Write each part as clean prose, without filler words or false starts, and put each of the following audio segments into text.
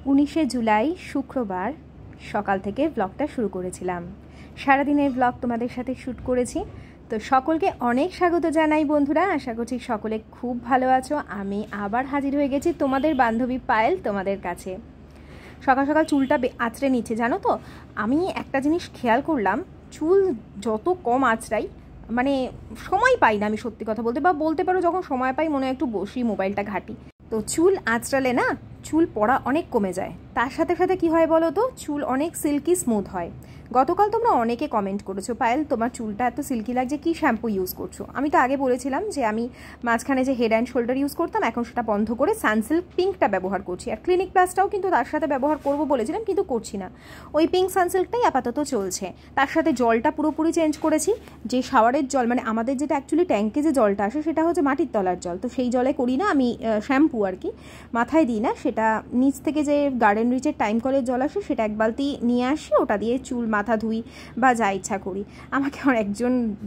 19শে জুলাই শুক্রবার সকাল থেকে ব্লগটা শুরু করেছিলাম। সারাদিনের ব্লগ তোমাদের সাথে শ্যুট করেছি। তো সকলকে অনেক স্বাগত জানাই বন্ধুরা, আশা করছি সকলে খুব ভালো আছো। আমি আবার হাজির হয়ে গেছি তোমাদের বান্ধবী পায়েল তোমাদের কাছে। সকাল সকাল চুলটা আঁচড়ে নিচ্ছে, জানো তো আমি একটা জিনিস খেয়াল করলাম, চুল যত কম আঁচড়াই মানে সময় পাই না, আমি সত্যি কথা বলতে পারো যখন সময় পাই মনে হয় একটু বসি মোবাইলটা ঘাঁটি। তো চুল আঁচড়ালে না চুল পড়া অনেক কমে যায়, তার সাথে সাথে কি হয় বলো তো, চুল অনেক সিল্কি স্মুথ হয়। গতকাল তোমরা অনেকে কমেন্ট করেছো, পায়েল তোমার চুলটা এত সিল্কি লাগছে, কি শ্যাম্পু ইউজ করছো? আমি তো আগে বলেছিলাম যে আমি মাঝখানে যে হেড অ্যান্ড শোল্ডার ইউজ করতাম এখন সেটা বন্ধ করে সানসিল্ক পিঙ্কটা ব্যবহার করছি, আর ক্লিনিক প্লাসটাও কিন্তু তার সাথে ব্যবহার করব বলেছিলাম কিন্তু করছি না, ওই পিঙ্ক সানসিল্কটাই আপাতত চলছে। তার সাথে জলটা পুরোপুরি চেঞ্জ করেছি, যে শাওয়ারের জল মানে আমাদের যেটা অ্যাকচুয়ালি ট্যাঙ্কে যে জলটা আসে সেটা হচ্ছে মাটির তলার জল, তো সেই জলে করি না আমি শ্যাম্পু, আর কি মাথায় দিই না, সেটা নিচ থেকে যে গার্ডেন রিচের টাইম কলের জল আসে সেটা এক বালতি নিয়ে আসি, ওটা দিয়ে চুল মাথা ধুই বা যা ইচ্ছা করি। আমাকে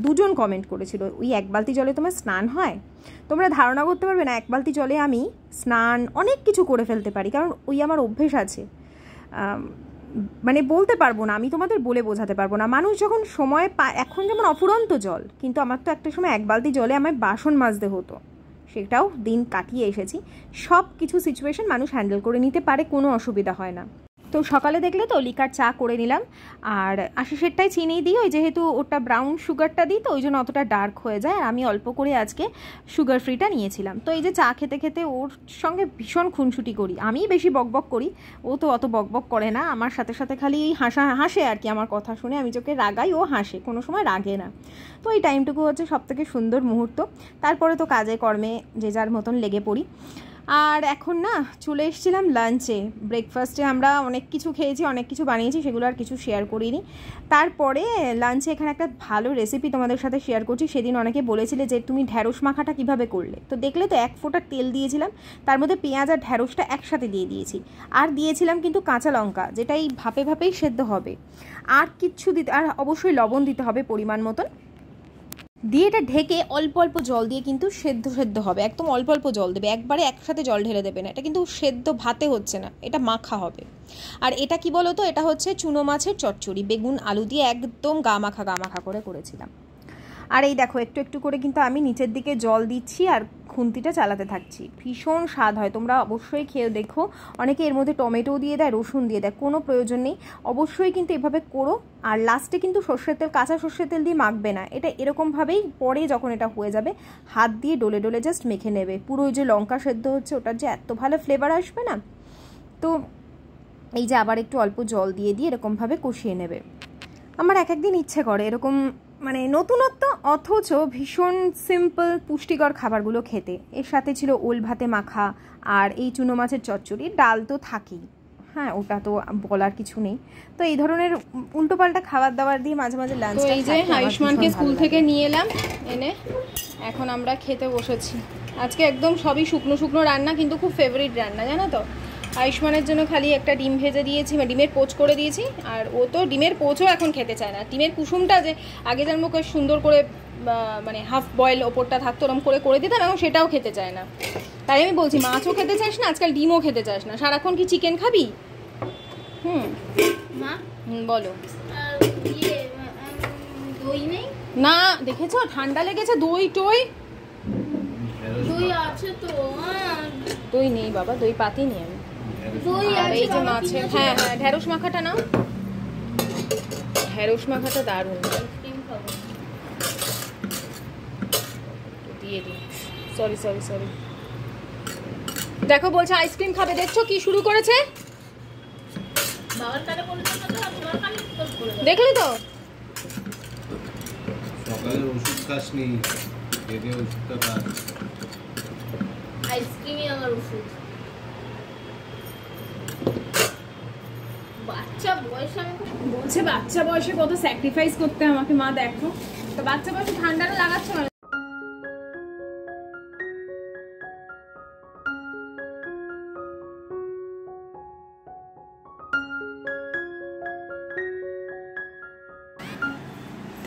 দুজন কমেন্ট করেছিল, ওই এক বালতি জলে তোমার স্নান হয়? তোমরা ধারণা করতে পারবে না, এক বালতি জলে আমি স্নান অনেক কিছু করে ফেলতে পারি, কারণ ওই আমার অভ্যেস আছে। মানে বলতে পারবো না, আমি তোমাদের বলে বোঝাতে পারবো না। মানুষ যখন সময় পায়, এখন যেমন অফুরন্ত জল, কিন্তু আমার তো একটা সময় এক বালতি জলে আমায় বাসন মাজতে হতো, সেটাও দিন কাটিয়ে এসেছি। সব কিছু সিচুয়েশন মানুষ হ্যান্ডেল করে নিতে পারে, কোনো অসুবিধা হয় না। তো সকালে দেখলে তো লিকার চা করে নিলাম, আর আশিসেরটাই চিনি দিই, ওই যেহেতু ওটা ব্রাউন সুগারটা দিই তো ওই জন্য অতটা ডার্ক হয়ে যায়, আর আমি অল্প করে আজকে সুগার ফ্রিটা নিয়েছিলাম। তো এই যে চা খেতে খেতে ওর সঙ্গে ভীষণ খুনসুটি করি, আমি বেশি বকবক করি, ও তো অত বকবক করে না, আমার সাথে সাথে খালি হাসে আর কি, আমার কথা শুনে আমি চোখে রাগাই, ও হাসে, কোনো সময় রাগে না। তো এই টাইমটুকু হচ্ছে সবথেকে সুন্দর মুহূর্ত, তারপরে তো কাজে কর্মে যে যার মতন লেগে পড়ি। আর এখন না চলে এসেছিলাম লাঞ্চে। ব্রেকফাস্টে আমরা অনেক কিছু খেয়েছি, অনেক কিছু বানিয়েছি, সেগুলো আর কিছু শেয়ার করিনি। তারপরে লাঞ্চে এখানে একটা ভালো রেসিপি তোমাদের সাথে শেয়ার করছি। সেদিন অনেকে বলেছিলে যে তুমি ঢ্যাঁড়স মাখাটা কিভাবে করলে, তো দেখলে তো এক ফোঁটা তেল দিয়েছিলাম, তার মধ্যে পেঁয়াজ আর ঢ্যাঁড়সটা একসাথে দিয়ে দিয়েছি, আর দিয়েছিলাম কিন্তু কাঁচা লঙ্কা, যেটা এই ভাপেই সেদ্ধ হবে, আর কিচ্ছু দিতে, আর অবশ্যই লবণ দিতে হবে পরিমাণ মতন, দিয়ে এটা ঢেকে অল্প অল্প জল দিয়ে কিন্তু সেদ্ধ হবে, একদম অল্প অল্প জল দেবে, একবারে একসাথে জল ঢেলে দেবে না, এটা কিন্তু সেদ্ধ ভাতে হচ্ছে না, এটা মাখা হবে। আর এটা কি বলো তো, এটা হচ্ছে চুনো মাছের চচ্চড়ি, বেগুন আলু দিয়ে একদম গা মাখা করে করেছিলাম। আর এই দেখো একটু একটু করে কিন্তু আমি নিচের দিকে জল দিচ্ছি আর খুন্তিটা চালাতে থাকছি, ভীষণ স্বাদ হয়, তোমরা অবশ্যই খেয়ে দেখো। অনেকে এর মধ্যে টমেটো দিয়ে দেয়, রসুন দিয়ে দেয়, কোনো প্রয়োজন নেই, অবশ্যই কিন্তু এভাবে করো। আর লাস্টে কিন্তু কাঁচা সর্ষের তেল দিয়ে মাখবে না, এটা এরকমভাবেই পরে যখন এটা হয়ে যাবে হাত দিয়ে ডলে ডলে জাস্ট মেখে নেবে, পুরো ওই যে লঙ্কা সেদ্ধ হচ্ছে ওটার যে এত ভালো ফ্লেভার আসবে না। তো এই যে আবার একটু অল্প জল দিয়ে এরকমভাবে কষিয়ে নেবে। আমার এক একদিন ইচ্ছে করে এরকম মানে নতুনত্ব অথচ ভীষণ সিম্পল পুষ্টিকর খাবারগুলো খেতে। এর সাথে ছিল ওল ভাতে মাখা আর এই চুনো মাছের চচ্চড়ি, ডাল তো থাকেই, হ্যাঁ ওটা তো বলার কিছু নেই। তো এই ধরনের উল্টোপাল্টা খাবার দাবার দিয়ে মাঝে মাঝে লাঞ্চ। তো এই যে আয়ুষ্মানকে স্কুল থেকে নিয়ে এলাম, এনে এখন আমরা খেতে বসেছি। আজকে একদম সবই শুকনো শুকনো রান্না, কিন্তু খুব ফেভারিট রান্না জানো তো। আয়ুষ্মানের জন্য খালি একটা ডিম ভেজে দিয়েছি, বা ডিমের পোচ করে দিয়েছি, আর ও তো ডিমের পোচও এখন খেতে চায় না। ডিমের কুসুমটা যে আগে যার মুখে সুন্দর করে মানে হাফ বয়েল ওপরটা থাকতো ওরকম করে দিতাম, এখন সেটাও খেতে চায় না। তাই আমি বলছি মাছও খেতে চাস না আজকাল, ডিমও খেতে চাস না, সারাক্ষণ কি চিকেন খাবি? মা বলো। দই নেই না, দেখেছো ঠান্ডা লেগেছে, দই টই দই আছে তো? দই নেই বাবা, দই পাতি নেই আমি। আর এই যে মাছের, হ্যাঁ ঢ্যাঁড়স মাখাটা নাও, ঢ্যাঁড়স মাখাটা দারুণ, দিয়ে দিই। সরি দেখো বলছে আইসক্রিম খাবে, দেখছো কি শুরু করেছে, দেখলি তো সকালে ওষুধ খাসনি, খেতে ওষুধটা খা। আইসক্রিমই আমার ওষুধ। বাচ্চা বয়সে আমাকে বলছে বাচ্চা বয়সে কত স্যাক্রিফাইস করতে আমাকে, মা দেখো তো বাচ্চা বয়সে ঠান্ডাটা লাগাচ্ছে না।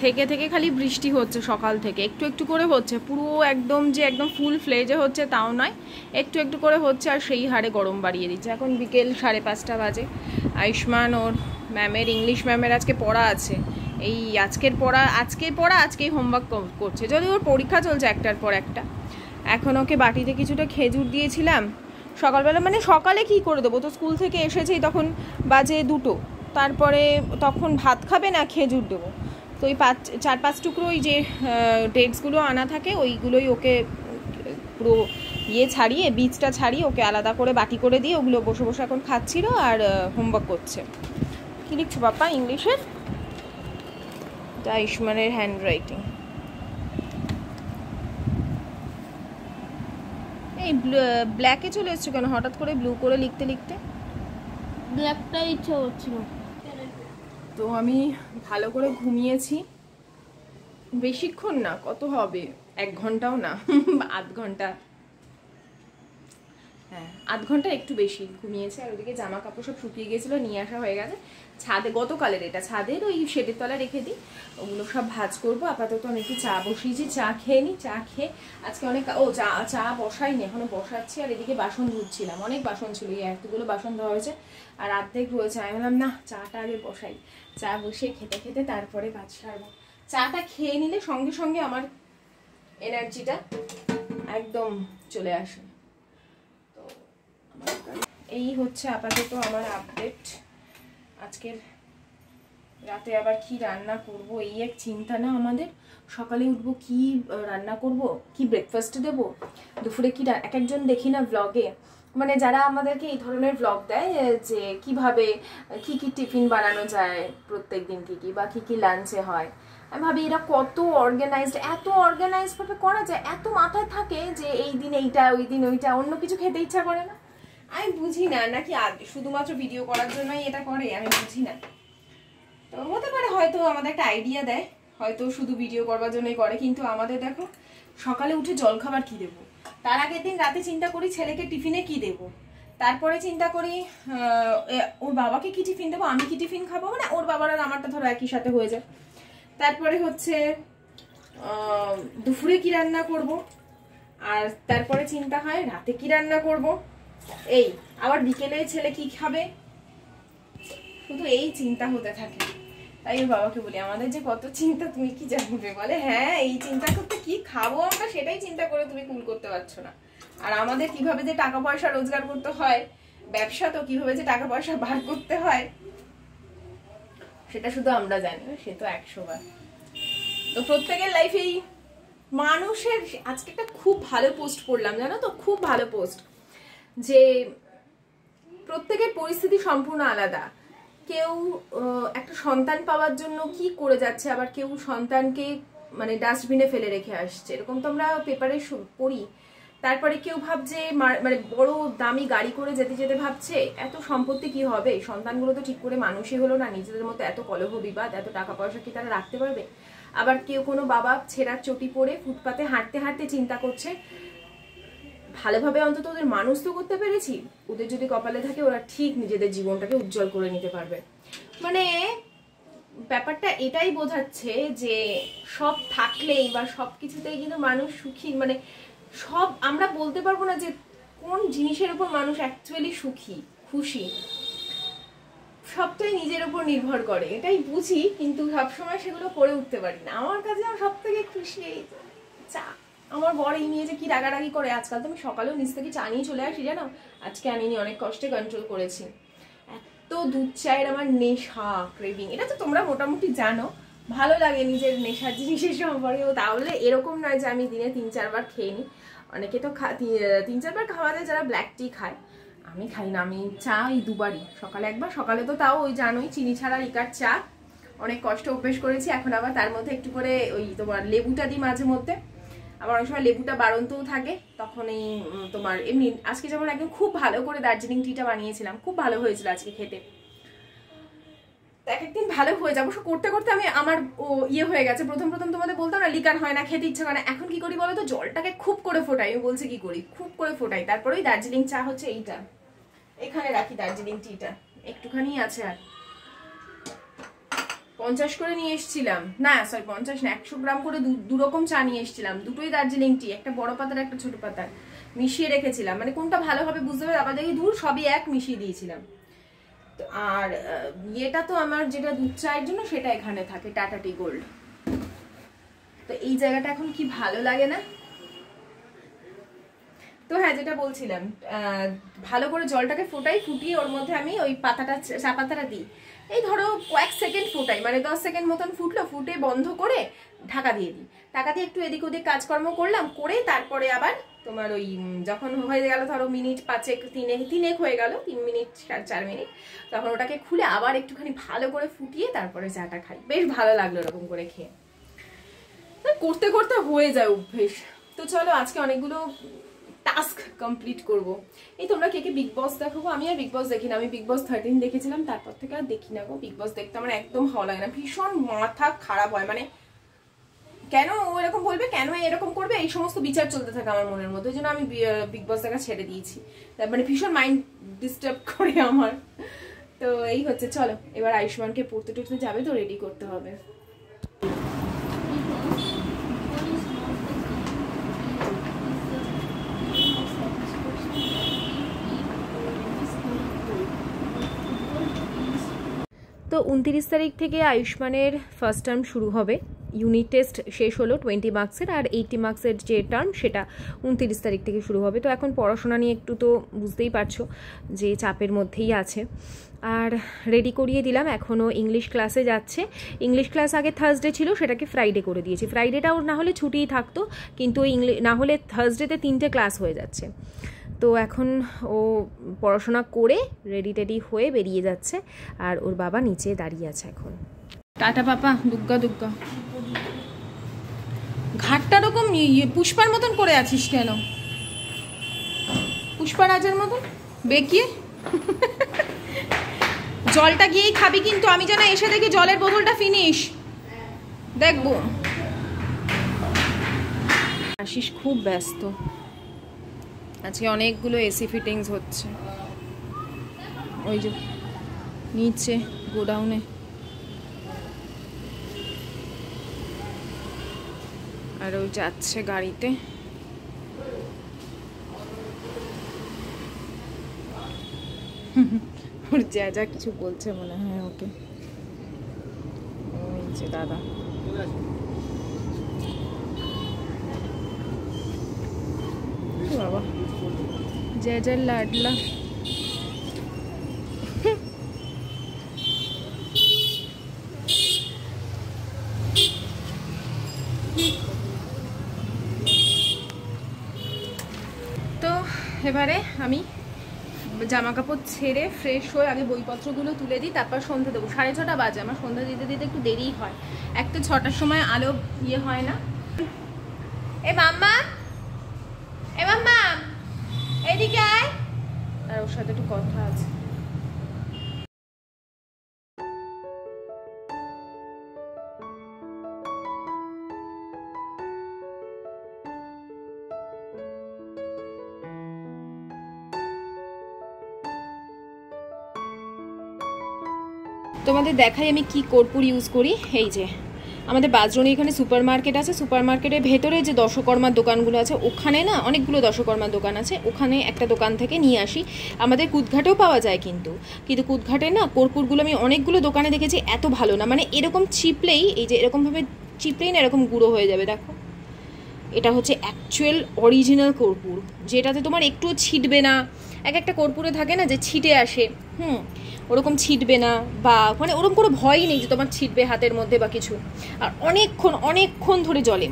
থেকে থেকে খালি বৃষ্টি হচ্ছে সকাল থেকে, একটু একটু করে হচ্ছে, পুরো একদম যে একদম ফুল ফ্লেজে হচ্ছে তাও নয়, একটু একটু করে হচ্ছে আর সেই হারে গরম বাড়িয়ে দিচ্ছে। এখন বিকেল 5:30 বাজে। আয়ুষ্মান ওর ম্যামের, ইংলিশ ম্যামের আজকে পড়া আছে, এই আজকের পড়া আজকেই হোমওয়ার্ক করছে, যদি ওর পরীক্ষা চলছে একটার পর একটা। এখন ওকে বাটিতে কিছুটা খেজুর দিয়েছিলাম সকালবেলা, মানে সকালে কি করে দেবো, তো স্কুল থেকে এসেছেই তখন বাজে 2টো, তারপরে তখন ভাত খাবে না, খেজুর দেবো। তো ওই 4-5 টুকরো ওই যে ডেটসগুলো আনা থাকে ওইগুলোই ওকে পুরো ছাড়িয়ে, বীজটা ছাড়িয়ে ওকে আলাদা করে বাটি করে দিয়ে ওগুলো বসে বসে এখন খাচ্ছিল আর হোমওয়ার্ক করছে। কী লিখছো পাপা ইংলিশের? এটা আয়ুষ্মানের হ্যান্ড রাইটিং। এই ব্ল্যাকে চলে এসছো কেন হঠাৎ করে, ব্লু করে লিখতে লিখতে? ব্ল্যাকটা ইচ্ছা হচ্ছিল। তো আমি ভালো করে ঘুমিয়েছি, বেশিক্ষণ না, কত হবে, 1 ঘন্টাও না, 8 ঘন্টা, হ্যাঁ 8 ঘন্টা একটু বেশি ঘুমিয়েছে। আর ওদিকে জামা কাপড় সব শুকিয়ে গেছিলো, নিয়ে আসা হয়ে গেছে ছাদে, গতকালের, এটা ছাদের ওই শেডের তলায় রেখে দিই, ওগুলো সব ভাজ করবো। আপাতত আমি একটু চা বসিয়েছি, চা খেয়ে নিই, চা খেয়ে আজকে অনেক, চা বসাইনি, এখনো বসাচ্ছি। আর এদিকে বাসন ধুচ্ছিলাম, অনেক বাসন ছিল, এই এতগুলো বাসন ধোয়া হয়েছে আর অর্ধেক রয়েছে। আমি বললাম না, চাটা আগে বসাই, চা বসিয়ে খেতে খেতে তারপরে কাজ সারবো। চাটা খেয়ে নিলে সঙ্গে সঙ্গে আমার এনার্জিটা একদম চলে আসে। তো এই হচ্ছে আপাতত আমার আপডেট। আজকের রাতে আবার কি রান্না করব এই এক চিন্তা না আমাদের। সকালে উঠবো, কি রান্না করব, কি ব্রেকফাস্ট দেব, দুপুরে কি, এক একজন দেখি না ব্লগে, মানে যারা আমাদেরকে এই ধরনের ব্লগ দেয় যে কিভাবে কি কি টিফিন বানানো যায় প্রত্যেক দিন, কি বা কি লাঞ্চে হয়। আমি ভাবি এরা কত অর্গানাইজড, এত অর্গানাইজড ভাবে করা যায়, এত মাথায় থাকে যে এই দিন এইটা, ওই দিন ওইটা, অন্য কিছু খেতে ইচ্ছা করে না। আমি বুঝি না, নাকি শুধুমাত্র ভিডিও করার জন্যই এটা করে, আমি বুঝি না। তো হতে পারে হয়তো আমাদের একটা আইডিয়া দেয়, হয়তো শুধু ভিডিও করবার জন্যই করে। কিন্তু আমাদের দেখো, সকালে উঠে জলখাবার কি দেবো, তার আগের দিন রাতে চিন্তা করি ছেলেকে টিফিনে কি দেবো, তারপরে চিন্তা করি ওর বাবাকে কি টিফিন দেবো, আমি কি টিফিন খাবো, মানে ওর বাবার আর আমারটা ধরো একই সাথে হয়ে যায়। তারপরে হচ্ছে দুপুরে কি রান্না করব, আর তারপরে চিন্তা হয় রাতে কি রান্না করব, এই আবার বিকেলে ছেলে কি খাবে, শুধু এই চিন্তা হতে থাকে। তাই ওর বাবাকে বলি, আমাদের যে কত চিন্তা তুমি কি জানবে, বলে হ্যাঁ এই চিন্তা করতে কি খাবো আমরা সেটাই চিন্তা করে তুমি কুল করতে পারছো না। আর আমাদের কিভাবে যে টাকা পয়সা রোজগার করতে হয়, ব্যবসা তো কিভাবে যে টাকা পয়সা বার করতে হয় সেটা শুধু আমরা জানি, সে তো 100 বার। তো প্রত্যেকের লাইফেই মানুষের, আজকে একটা খুব ভালো পোস্ট পড়লাম জানো তো, খুব ভালো পোস্ট, যে প্রত্যেকের পরিস্থিতি সম্পূর্ণ আলাদা। কেউ একটা সন্তান পাওয়ার জন্য কি করে যাচ্ছে, আবার কেউ সন্তানকে মানে ডাস্টবিনে ফেলে রেখে আসছে, এরকম তো আমরা পেপারে পড়ি। তারপরে কেউ ভাবছে মানে বড় দামি গাড়ি করে যেতে যেতে ভাবছে এত সম্পত্তি কি হবে, সন্তানগুলো তো ঠিক করে মানুষই হলো না, নিজেদের মতো এত কলহ বিবাদ, এত টাকা পয়সা কি তারা রাখতে পারবে। আবার কেউ কোনো বাবা ছেঁড়ার চটি পরে ফুটপাতে হাঁটতে হাঁটতে চিন্তা করছে ভালোভাবে অন্তত ওদের মানুষ তো করতে পেরেছি, ওদের যদি কপালে থাকে ওরা ঠিক নিজেদের জীবনটাকে উজ্জ্বল করে নিতে পারবে। মানে ব্যাপারটা এটাই বোঝাচ্ছে যে সব থাকলেই বা সব কিছুতেই কিন্তু মানুষ সুখী, মানে সব আমরা বলতে পারবো না যে কোন জিনিসের উপর মানুষ অ্যাকচুয়ালি সুখী খুশি, সবটাই নিজের উপর নির্ভর করে, এটাই বুঝি, কিন্তু সবসময় সেগুলো করে উঠতে পারি না। আমার কাছে সব থেকে খুশি এই চা। আমার বর এই নিয়ে যে কি রাগারাগি করে, আজকাল তো আমি সকালেও নিচ থেকে চা নিয়ে চলে আসি জানো, আজকে আনিনি, অনেক কষ্টে কন্ট্রোল করেছি। এত দুধ চায়ের আমার নেশা, ক্রেভিং, এটা তো তোমরা মোটামুটি জানো, ভালো লাগে নিজের নেশার জিনিসের সম্পর্কে। তাহলে এরকম নয় যে আমি দিনে 3-4 বার খেয়ে নিই, অনেকে তো 3-4 বার খাওয়া যায় যারা ব্ল্যাক টি খায়, আমি খাই না, আমি চা এই 2 বারই, সকালে একবার, সকালে তো তাও ওই জানোই চিনি ছাড়া লিকার চা, অনেক কষ্ট অভ্যেস করেছি। এখন আবার তার মধ্যে একটু করে ওই তোমার লেবুটা দিই মাঝে মধ্যে, আবার অনেক সময় লেবুটা বাড়ন্তও থাকে, তখন এই তোমার এমনি আজকে যেমন একদম খুব ভালো করে দার্জিলিং টিটা বানিয়েছিলাম, খুব ভালো হয়েছিল আজকে খেতে। এক একদিন ভালো হয়ে যাবো, করতে করতে আমি আমার ইয়ে হয়ে গেছে। প্রথম তোমাদের বলতাম না লিকার হয় না, খেতে ইচ্ছা করে না, এখন কি করি বলো তো, জলটাকে খুব করে ফোটাই, আমি বলছি কি করি, খুব করে ফোটাই, তারপরে ওই দার্জিলিং চা হচ্ছে এইটা, এখানে রাখি দার্জিলিং টিটা, একটুখানি আছে আর 50 করে নিয়ে এসেছিলাম, না সরি 50 না, 100 গ্রাম করে দু রকম চা নিয়ে এসেছিলাম, দুটোই দার্জিলিং টি, একটা বড় পাতার একটা ছোট পাতার, মিশিয়ে রেখেছিলাম, মানে কোনটা ভালো হবে বুঝতে পারি, আবার দেখি দূর সবই এক মিশিয়ে দিয়েছিলাম। আর এটা তো আমার যেটা দুধ চায়ের জন্য সেটা এখানে থাকে, টাটা টি গোল্ড। তো এই জায়গাটা এখন কি ভালো লাগে না। তো হ্যাঁ, যেটা বলছিলাম, ভালো করে জলটাকে ফুটিয়ে ওর মধ্যে আমি ওই চা পাতাটা দিই, এই ধরো কয়েক সেকেন্ড ফুটাই, মানে 10 সেকেন্ড মতন ফুটলো, ফুটে বন্ধ করে ঢাকা দিয়ে দিই, ঢাকা দিয়ে একটু এদিক ওদিক কাজকর্ম করলাম, করে তারপরে আবার তোমার ওই যখন হয়ে গেল ধরো মিনিট 5 তিনেক হয়ে গেল, 3 মিনিট 4 মিনিট, তখন ওটাকে খুলে আবার একটুখানি ভালো করে ফুটিয়ে তারপরে চাটা খাই। বেশ ভালো লাগলো এরকম করে খেয়ে, করতে করতে হয়ে যায় অভ্যেস। তো চলো আজকে অনেকগুলো টাস্ক কমপ্লিট করব। এই তোমরা কে কে বিগ বস দেখো? আমি আর বিগ বস দেখি না, আমি বিগ বস 13 দেখেছিলাম, তারপর থেকে আর দেখি না গো। বিগ বস দেখতে আমার একদম ভালো লাগে না, ভীষণ মাথা খারাপ হয়, মানে কেন ও এরকম বলবে, কেন এরকম করবে, এই সমস্ত বিচার চলতে থাকে আমার মনের মধ্যে, ওই জন্য আমি বিগ বস দেখা ছেড়ে দিয়েছি, মানে ভীষণ মাইন্ড ডিস্টার্ব করে আমার। তো এই হচ্ছে, চলো এবার আয়ুষ্মানকে পড়তে টড়তে যাবে, তো রেডি করতে হবে। তো 29 তারিখ থেকে আয়ুষ্মানের ফার্স্ট টার্ম শুরু হবে, ইউনিট টেস্ট শেষ হলো 20 মার্কসের, আর 80 মার্কসের যে টার্ম সেটা 29 তারিখ থেকে শুরু হবে। তো এখন পড়াশোনা নিয়ে একটু তো বুঝতেই পারছো যে চাপের মধ্যেই আছে, আর রেডি করিয়ে দিলাম। এখনও ইংলিশ ক্লাসে যাচ্ছে, ইংলিশ ক্লাস আগে থার্সডে ছিল, সেটাকে ফ্রাইডে করে দিয়েছি, ফ্রাইডেটাও না হলে ছুটিই থাকতো, কিন্তু না হলে থার্সডেতে 3টে ক্লাস হয়ে যাচ্ছে। তো এখন ও পড়াশোনা করে রেডি টেডি হয়ে বেরিয়ে যাচ্ছে, আর ওর বাবা নিচে দাঁড়িয়ে আছে এখন। টাটা পাপা, দুগ্গা দুগ্গা। ঘাটটা রকম পুষ্পার মতন করে আছিস কেন? পুষ্পা রাজার মতন বেঁকিয়ে। জলটা গিয়েই খাবি কিন্তু, আমি যেন এসে দেখি জলের বোতলটা ফিনিশ, দেখবো। আশিস খুব ব্যস্ত আজকে, অনেকগুলো এসি ফিটিংস হচ্ছে ওই যে নিচে গোডাউনে, আর ওই যাচ্ছে গাড়িতে। ওর যা কিছু বলছে মনে হয় ওকে, ওই যে দাদা। বাবা जय लाडला। তো এবারে আমি জামা কাপড় ছেড়ে ফ্রেশ হয়ে আগে বইপত্রগুলো তুলে দিই, তারপর সন্ধ্যা দেবো। 6:30 বাজে, আমার সন্ধ্যা দিতে দিতে একটু দেরিই হয়, এক তো 6টার সময় আলো ইয়ে হয় না। এ মাম্মা, এ মাম্মা এদিকে আয়, আর ওর সাথে একটু কথা আছে। তোমাদের দেখাই আমি কি কর্পূর ইউজ করি। এই যে আমাদের বাজরণী এখানে সুপার মার্কেট আছে, সুপার মার্কেটের ভেতরে যে দশকর্মার দোকানগুলো আছে, ওখানে না অনেকগুলো দশকর্মার দোকান আছে, ওখানে একটা দোকান থেকে নিয়ে আসি। আমাদের কুদঘাটেও পাওয়া যায়, কিন্তু কুদঘাটে না কর্পূরগুলো আমি অনেকগুলো দোকানে দেখেছি এত ভালো না, মানে এরকম চিপলেই, এই যে এরকমভাবে চিপলেই না এরকম গুঁড়ো হয়ে যাবে। দেখো এটা হচ্ছে অ্যাকচুয়াল অরিজিনাল কর্পূর, যেটাতে তোমার একটুও ছিটবে না। একটা কর্পূরে থাকে না যে ছিটে আসে, ওরকম ছিটবে না, বা মানে ওরকম কোনো ভয়ই নেই যে তোমার ছিটবে হাতের মধ্যে বা কিছু। আর অনেকক্ষণ ধরে জ্বলে।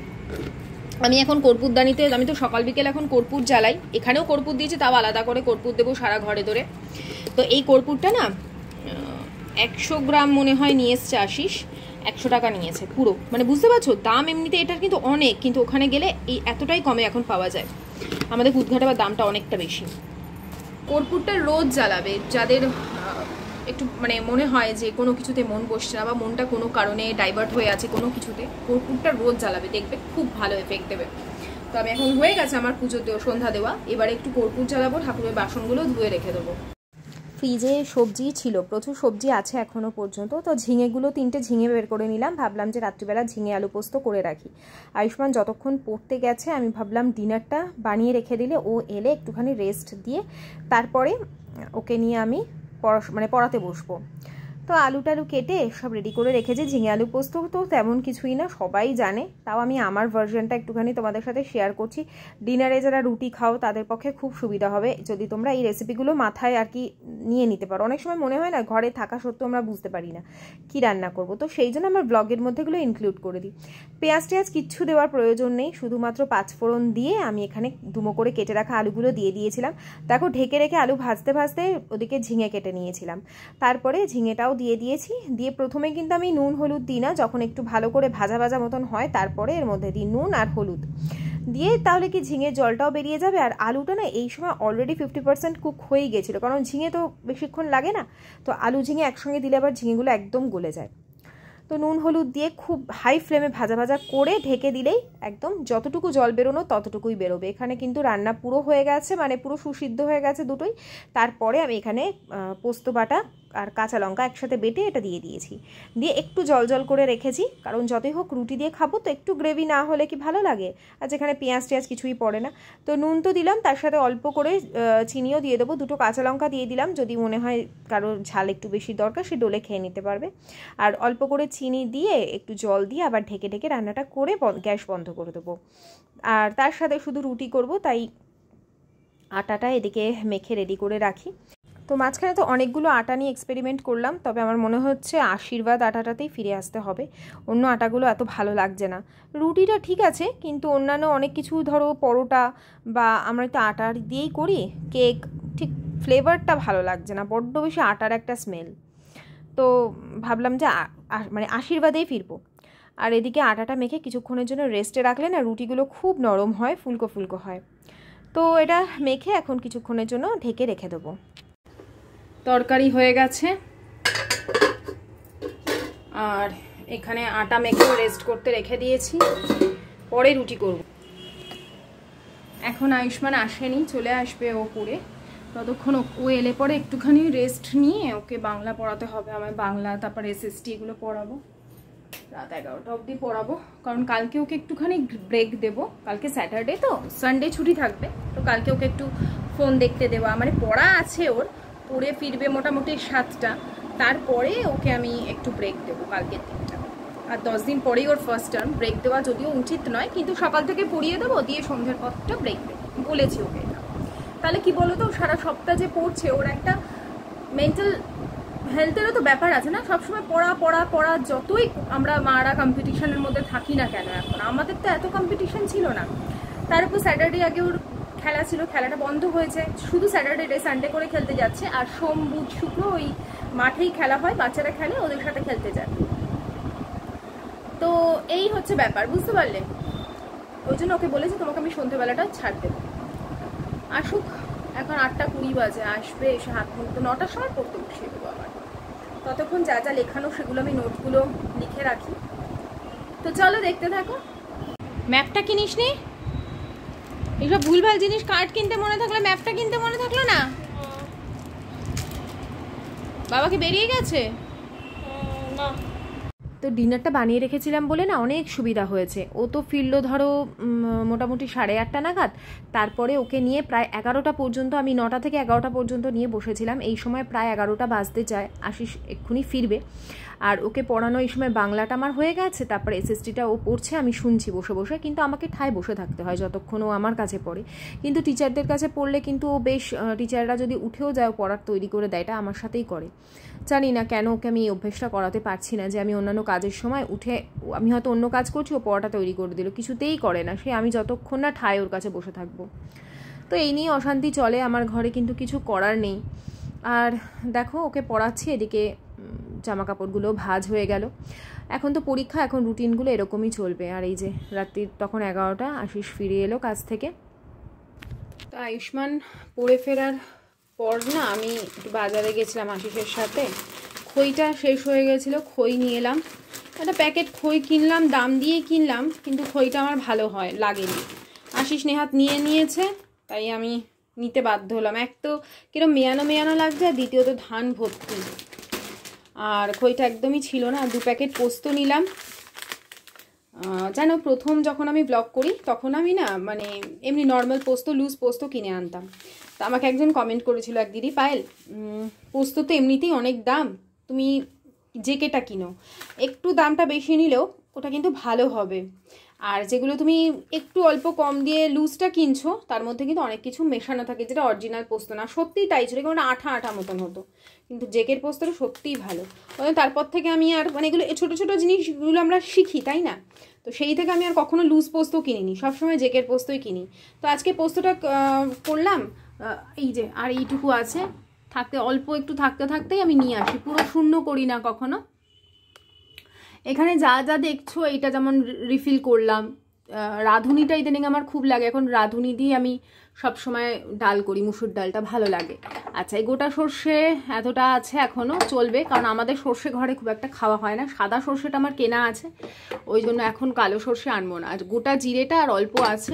আমি এখন কর্পূরদানিতে, আমি তো সকাল বিকেল এখন কর্পূর জ্বালাই, এখানেও কর্পূর দিয়েছি, তাও আলাদা করে কর্পূর দেবো সারা ঘরে ধরে। তো এই কর্পূরটা না 100 গ্রাম মনে হয় নিয়ে এসছে আশিস, 100 টাকা নিয়েছে পুরো, মানে বুঝতে পারছো দাম এমনিতে এটার কিন্তু অনেক, কিন্তু ওখানে গেলে এই এতটাই কমে এখন পাওয়া যায়। আমাদের কুদঘাটে বা দামটা অনেকটা বেশি। কর্পূরটা রোজ জ্বালাবে যাদের একটু মানে মনে হয় যে কোনো কিছুতে মন বসছে না, বা মনটা কোনো কারণে ডাইভার্ট হয়ে আছে কোনো কিছুতে, কর্পূরটা রোজ জ্বালাবে, দেখবে খুব ভালো এফেক্ট দেবে। তো আমি এখন হয়ে গেছে আমার পুজো দেওয়া, সন্ধ্যা দেওয়া, এবারে একটু কর্পূর জ্বালাবো, ঠাকুরের বাসনগুলো ধুয়ে রেখে দেবো। ফ্রিজে সবজি ছিল, প্রচুর সবজি আছে এখনও পর্যন্ত। তো ঝিঙেগুলো 3টে ঝিঙে বের করে নিলাম, ভাবলাম যে রাত্রিবেলা ঝিঙে আলু পোস্ত করে রাখি। আয়ুষ্মান যতক্ষণ পড়তে গেছে আমি ভাবলাম ডিনারটা বানিয়ে রেখে দিলে ও এলে একটুখানি রেস্ট দিয়ে তারপরে ওকে নিয়ে আমি পড়াতে বসবো। তো আলু টালু কেটে সব রেডি করে রেখেছি। ঝিঙে আলু পোস্ত তো তেমন কিছুই না, সবাই জানে, তাও আমি আমার ভার্জনটা একটুখানি তোমাদের সাথে শেয়ার করছি। ডিনারে যারা রুটি খাও তাদের পক্ষে খুব সুবিধা হবে যদি তোমরা এই রেসিপিগুলো মাথায় আর কি নিয়ে নিতে পারো। অনেক সময় মনে হয় না ঘরে থাকা সত্ত্বেও আমরা বুঝতে পারি না কি রান্না করব, তো সেই জন্য আমার ব্লগের মধ্যেগুলো ইনক্লুড করে দিই। পেঁয়াজ টেয়াজ কিচ্ছু দেওয়ার প্রয়োজন নেই, শুধুমাত্র 5 ফোড়ন দিয়ে আমি এখানে ডুমো করে কেটে রাখা আলুগুলো দিয়ে দিয়েছিলাম। দেখো ঢেকে রেখে আলু ভাজতে ভাজতে ওদিকে ঝিঙে কেটে নিয়েছিলাম, তারপরে ঝিঙেটাও দিয়ে দিয়েছি। দিয়ে প্রথমে কিন্তু আমি নুন হলুদ দিই না, যখন একটু ভালো করে ভাজা ভাজা মতন হয় তারপরে এর মধ্যে দিই নুন আর হলুদ দিয়ে, তাহলে কি ঝিঙের জলটাও বেরিয়ে যাবে। আর আলুটা না এই সময় অলরেডি 50% কুক হয়ে গেছিলো, কারণ ঝিঙে তো বেশিক্ষণ লাগে না, তো আলু ঝিঙে একসঙ্গে দিলে আবার ঝিঙেগুলো একদম গলে যায়। তো নুন হলুদ দিয়ে খুব হাই ফ্লেমে ভাজা ভাজা করে ঢেকে দিলেই একদম যতটুকু জল বেরোনো ততটুকুই বেরোবে। এখানে কিন্তু রান্না পুরো হয়ে গেছে, মানে পুরো সুসিদ্ধ হয়ে গেছে দুটোই। তারপরে আমি এখানে পোস্ত বাটা আর কাঁচা লঙ্কা একসাথে বেটে এটা দিয়ে দিয়েছি, দিয়ে একটু জল জল করে রেখেছি, কারণ যতই হোক রুটি দিয়ে খাবো তো একটু গ্রেভি না হলে কি ভালো লাগে। আর যেখানে পেঁয়াজ টেয়াজ কিছুই পড়ে না, তো নুন তো দিলাম, তার সাথে অল্প করে চিনিও দিয়ে দেবো, 2টো কাঁচা লঙ্কা দিয়ে দিলাম, যদি মনে হয় কারো ঝাল একটু বেশি দরকার সে ডলে খেয়ে নিতে পারবে। আর অল্প করে চিনি দিয়ে একটু জল দিয়ে আবার ঢেকে ঢেকে রান্নাটা করে গ্যাস বন্ধ করে দেবো। আর তার সাথে শুধু রুটি করব, তাই আটাটা এদিকে মেখে রেডি করে রাখি। তো মাঝখানে তো অনেকগুলো আটা নিয়ে এক্সপেরিমেন্ট করলাম, তবে আমার মনে হচ্ছে আশীর্বাদ আটাটাতেই ফিরে আসতে হবে, অন্য আটাগুলো এত ভালো লাগছে না। রুটিটা ঠিক আছে, কিন্তু অন্যান্য অনেক কিছু ধরো পরোটা বা আমরা তো আটার দিয়েই করি, কেক, ঠিক ফ্লেভারটা ভালো লাগছে না, বড্ড বেশি আটার একটা স্মেল। তো ভাবলাম যে মানে আশীর্বাদেই ফিরবো। আর এদিকে আটাটা মেখে কিছুক্ষণের জন্য রেস্টে রাখলে না রুটিগুলো খুব নরম হয়, ফুলকো ফুলকো হয়। তো এটা মেখে এখন কিছুক্ষণের জন্য ঢেকে রেখে দেবো। তরকারি হয়ে গেছে, আর এখানে আটা মেখে রেস্ট করতে রেখে দিয়েছি, পরে রুটি করব। এখন আয়ুষ্মান আসেনি, চলে আসবে ও পড়ে, ততক্ষণ ও এলে পরে একটুখানি রেস্ট নিয়ে ওকে বাংলা পড়াতে হবে। আমার বাংলা তারপর SST এগুলো পড়াবো, রাত 11টা অবধি পড়াবো, কারণ কালকে ওকে একটুখানি ব্রেক দেবো। কালকে স্যাটারডে তো, সানডে ছুটি থাকবে, তো কালকে ওকে একটু ফোন দেখতে দেওয়া, মানে পড়া আছে ওর, পড়ে ফিরবে মোটামুটি 7টা, তারপরে ওকে আমি একটু ব্রেক দেবো কালকের দিনটা। আর 10 দিন পরেই ওর ফার্স্ট টার্ম, ব্রেক দেওয়া যদিও উচিত নয়, কিন্তু সকাল থেকে পড়িয়ে দেবো, দিয়ে সন্ধ্যের পরটা ব্রেক দেবো বলেছি ওকে। এটা তাহলে কি বলো তো, সারা সপ্তাহ যে পড়ছে ওর একটা মেন্টাল হেলথেরও তো ব্যাপার আছে না, সবসময় পড়া পড়া পড়া। যতই আমরা মারা কম্পিটিশনের মধ্যে থাকি না কেন, এখন আমাদের তো এত কম্পিটিশন ছিল না। তার উপর স্যাটারডে আগে ওর খেলা ছিল, খেলাটা বন্ধ হয়েছে, শুধু স্যাটারডে সানডে করে খেলতে যাচ্ছে। আর সোম বুধ শুক্র ওই মাঠেই খেলা হয়, বাচ্চারা খেলে, ওদের সাথে খেলতে যায়। তো এই হচ্ছে ব্যাপার, বুঝতে পারলে? ওই জন্য ওকে বলেছি তোমাকে আমি সন্ধ্যেবেলাটা ছাড় দেবো। আসুক, এখন 8:20 বাজে, আসবে, এসে হাত মুখ 9টার সময় পড়তে বসিয়ে দেবো। আবার ততক্ষণ যা যা লেখানো সেগুলো আমি নোটগুলো লিখে রাখি। তো চলো দেখতে থাকো। ম্যাপটা কিনিস নি? এইসব ভুলভাল জিনিস, কার্ড কিনতে মনে থাকলে ম্যাপটা কিনতে মনে থাকলো না? বাবাকে বেরিয়ে গেছে না। তো ডিনারটা বানিয়ে রেখেছিলাম বলে না অনেক সুবিধা হয়েছে। ও তো ফিরলো ধরো মোটামুটি 8:30 নাগাদ, তারপরে ওকে নিয়ে প্রায় 11টা পর্যন্ত, আমি 9টা থেকে 11টা পর্যন্ত নিয়ে বসেছিলাম। এই সময় প্রায় 11টা বাজতে যায়, আশিস এক্ষুনি ফিরবে। আর ওকে পড়ানো এই সময় বাংলাটা আমার হয়ে গেছে, তারপরে SSTটা ও পড়ছে, আমি শুনছি বসে বসে, কিন্তু আমাকে ঠায় বসে থাকতে হয় যতক্ষণ ও আমার কাছে পড়ে। কিন্তু টিচারদের কাছে পড়লে কিন্তু ও বেশ, টিচাররা যদি উঠেও যায় পড়ার তৈরি করে দেয়, এটা আমার সাথেই করে। জানি না কেন ওকে আমি এই অভ্যেসটা করাতে পারছি না, যে আমি অন্যান্য কাজের সময় উঠে, আমি হয়তো অন্য কাজ করছি, ও পড়াটা তৈরি করে দিল, কিছুতেই করে না সে, আমি যতক্ষণ না ঠায় ওর কাছে বসে থাকবো। তো এই নিয়ে অশান্তি চলে আমার ঘরে, কিন্তু কিছু করার নেই। আর দেখো ওকে পড়াচ্ছি, এদিকে জামা কাপড়গুলো ভাঁজ হয়ে গেল। এখন তো পরীক্ষা, এখন রুটিনগুলো এরকমই চলবে। আর এই যে রাত্রির তখন 11টা, আশিস ফিরে এলো কাজ থেকে। তো আয়ুষ্মান পড়ে ফেরার পর না আমি একটু বাজারে গেছিলাম আশিসের সাথে, খইটা শেষ হয়ে গেছিলো, খই নিয়ে এলাম। একটা প্যাকেট খই কিনলাম, দাম দিয়ে কিনলাম, কিন্তু খইটা আমার ভালো লাগেনি। আশিস নেহাত নিয়েছে, তাই আমি নিতে বাধ্য হলাম। এক তো কিরম মেয়ানো মেয়ানো লাগছে, আর দ্বিতীয়ত ধান ভর্তি, আর খইটা একদমই ছিল না। 2 প্যাকেট পোস্ত নিলাম। জানো প্রথম যখন আমি ব্লগ করি তখন আমি না মানে এমনি নর্মাল পোস্ত, লুজ পোস্ত কিনে আনতাম। তা আমাকে একজন কমেন্ট করেছিল, এক দিদি, পায়েল পোস্ত তো এমনিতেই অনেক দাম, তুমি জেকেটা কিনো, একটু দামটা বেশি নিলেও ওটা কিন্তু ভালো হবে। আর যেগুলো তুমি একটু অল্প কম দিয়ে লুজটা কিনছো তার মধ্যে কিন্তু অনেক কিছু মেশানো থাকে, যেটা অরিজিনাল পোস্ত না। সত্যিই তাই ছিল, কারণ আঠা আঠা মতন হতো, কিন্তু জেকের পোস্তটা সত্যিই ভালো। তারপর থেকে আমি আর মানে এগুলো ছোটো ছোটো জিনিসগুলো আমরা শিখি, তাই না? তো সেই থেকে আমি আর কখনো লুজ পোস্ত কিনিনি, সবসময় জেকের পোস্তই কিনি। তো আজকে পোস্তটা করলাম, এই যে আর এইটুকু আছে, থাকতে অল্প একটু থাকতে থাকতেই আমি নিয়ে আসি, পুরো শূন্য করি না কখনো। এখানে যা যা দেখছো এইটা যেমন রিফিল করলাম। রাঁধুনিটা ইদানিং আমার খুব লাগে, এখন রাঁধুনি দিয়ে আমি সব সময় ডাল করি, মুসুর ডালটা ভালো লাগে। আচ্ছা, এই গোটা সর্ষে এতটা আছে, এখনও চলবে, কারণ আমাদের সর্ষে ঘরে খুব একটা খাওয়া হয় না। সাদা সর্ষেটা আমার কেনা আছে, ওই জন্য এখন কালো সর্ষে আনবো না। আর গোটা জিরেটা আর অল্প আছে,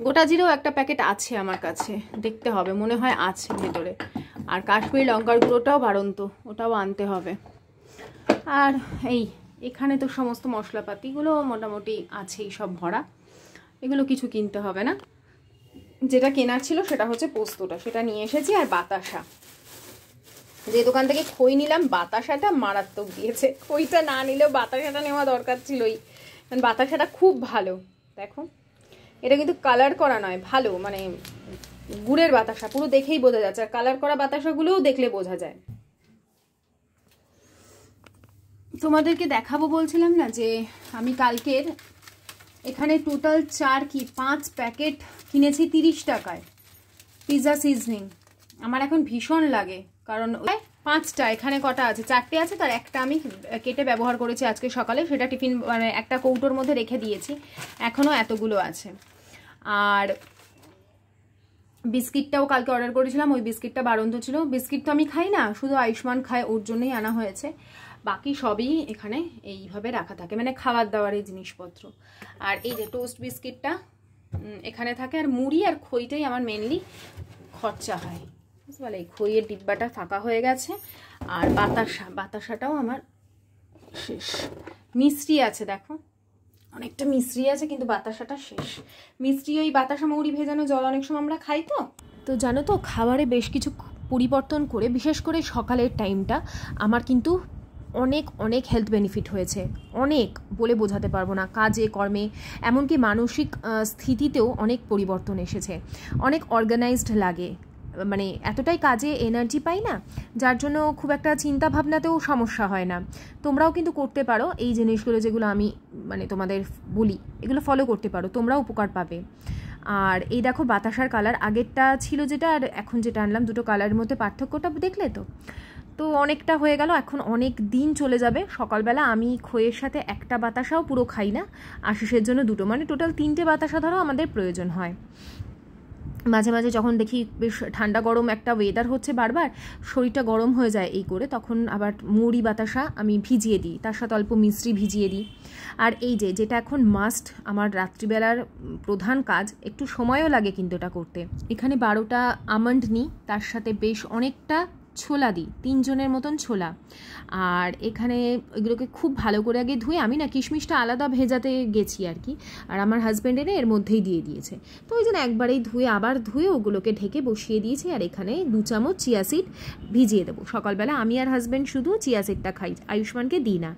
গোটা জিরেও একটা প্যাকেট আছে আমার কাছে, দেখতে হবে, মনে হয় আছে ভেতরে। আর কাশ্মীরি লঙ্কার গুঁড়োটাও বাড়ন্ত, ওটাও আনতে হবে। আর এখানে তো সমস্ত মশলাপাতিগুলো মোটামুটি আছেই সব ভরা, এগুলো কিছু কিনতে হবে না। যেটা কেনার ছিল সেটা হচ্ছে পোস্তটা, সেটা নিয়ে এসেছি। আর বাতাসা, যে দোকান থেকে খই নিলাম, বাতাসাটা মারাত্মক দিয়েছে। খইটা না নিলেও বাতাসাটা নেওয়া দরকার ছিলই, কারণ বাতাসাটা খুব ভালো। দেখো, এটা কিন্তু কালার করা নয়, ভালো মানে গুড়ের বাতাসা, পুরো দেখেই বোঝা যাচ্ছে। আর কালার করা বাতাসাগুলোও দেখলে বোঝা যায়। তোমাদেরকে দেখাবো বলছিলাম না, যে আমি কালকের এখানে টোটাল 5 প্যাকেট কিনেছি 30 টাকায় পিৎজা সিজনিং। আমার এখন ভীষণ লাগে, কারণ 5টা, এখানে কটা আছে, 4টে আছে, তার একটা আমি কেটে ব্যবহার করেছি আজকে সকালে, সেটা টিফিন মানে একটা কৌটোর মধ্যে রেখে দিয়েছি, এখনও এতগুলো আছে। আর বিস্কিটটাও কালকে অর্ডার করেছিলাম, ওই বিস্কিটটা বাড়ন্ত ছিল। বিস্কিট তো আমি খাই না, শুধু আয়ুষ্মান খায়, ওর জন্যই আনা হয়েছে। বাকি সবই এখানে এইভাবে রাখা থাকে, মানে খাবার দাবারের জিনিসপত্র। আর এই যে টোস্ট বিস্কিটটা এখানে থাকে, আর মুড়ি আর খইটাই আমার মেনলি খরচা হয়, বুঝতে পারলে। এই খইয়ের ডিব্বাটা ফাঁকা হয়ে গেছে। আর বাতাসাটাও আমার শেষ। মিষ্টি আছে, দেখো অনেকটা মিষ্টি আছে, কিন্তু বাতাসাটা শেষ। মিষ্টি ওই বাতাসা মৌরি ভেজানো জল অনেক সময় আমরা খাই। তো জানো তো, খাবারে বেশ কিছু পরিবর্তন করে, বিশেষ করে সকালের টাইমটা আমার কিন্তু অনেক অনেক হেলথ বেনিফিট হয়েছে, অনেক বলে বোঝাতে পারবো না। কাজে কর্মে, এমনকি মানসিক স্থিতিতেও অনেক পরিবর্তন এসেছে। অনেক অর্গানাইজড লাগে, মানে এতটাই কাজে এনার্জি পাই না, যার জন্য খুব একটা চিন্তা ভাবনাতেও সমস্যা হয় না। তোমরাও কিন্তু করতে পারো এই জিনিসগুলো, যেগুলো আমি মানে তোমাদের বলি, এগুলো ফলো করতে পারো, তোমরাও উপকার পাবে। আর এই দেখো বাতাসার কালার, আগেরটা ছিল যেটা আর এখন যেটা আনলাম, দুটো কালারের মধ্যে পার্থক্যটা দেখলে তো। তো অনেকটা হয়ে গেল, এখন অনেক দিন চলে যাবে। সকালবেলা আমি খইয়ের সাথে একটা বাতাসাও পুরো খাই না, আশিসের জন্য 2টো, মানে টোটাল 3টে বাতাসা ধরো আমাদের প্রয়োজন হয়। মাঝে মাঝে যখন দেখি বেশ ঠান্ডা গরম একটা ওয়েদার হচ্ছে, বারবার শরীরটা গরম হয়ে যায় এই করে, তখন আবার মুড়ি বাতাসা আমি ভিজিয়ে দিই, তার সাথে অল্প মিষ্টি ভিজিয়ে দিই। আর এই যেটা এখন মাস্ট আমার রাত্রিবেলার প্রধান কাজ, একটু সময়ও লাগে কিন্তু এটা করতে। এখানে 12টা আমন্ড নিই, তার সাথে বেশ অনেকটা ছোলা দিই, 3 জনের মতন ছোলা। আর এখানে এগুলোকে খুব ভালো করে আগে ধুয়ে, আমি না কিশমিশটা আলাদা ভেজাতে গেছি আর কি, আর আমার হাজব্যান্ড এনে এর মধ্যেই দিয়ে দিয়েছে, তো ওই জন্য একবারেই আবার ধুয়ে ওগুলোকে ঢেকে বসিয়ে দিয়েছি। আর এখানে 2 চামচ চিয়া সিড ভিজিয়ে দেবো। সকালবেলা আমি আর হাজব্যান্ড শুধু চিয়া সিডটা খাই, আয়ুষ্মানকে দিই না।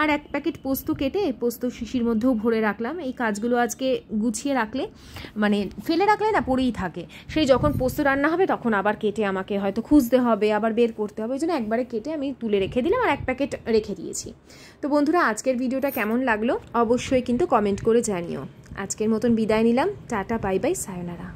আর 1 প্যাকেট পোস্ত কেটে পোস্ত শিশির মধ্যেও ভরে রাখলাম। এই কাজগুলো আজকে গুছিয়ে রাখলে, মানে ফেলে রাখলে না পড়েই থাকে, সেই যখন পোস্ত রান্না হবে তখন আবার কেটে আমাকে হয়তো খুঁজতে হবে, আবার বের করতে হবে, ওই জন্য একবারে কেটে আমি তুলে রেখে দিলাম, আর 1 প্যাকেট রেখে দিয়েছি। তো বন্ধুরা, আজকের ভিডিওটা কেমন লাগলো অবশ্যই কিন্তু কমেন্ট করে জানিও। আজকের মতন বিদায় নিলাম, টাটা, বাই বাই, সায়োনারা।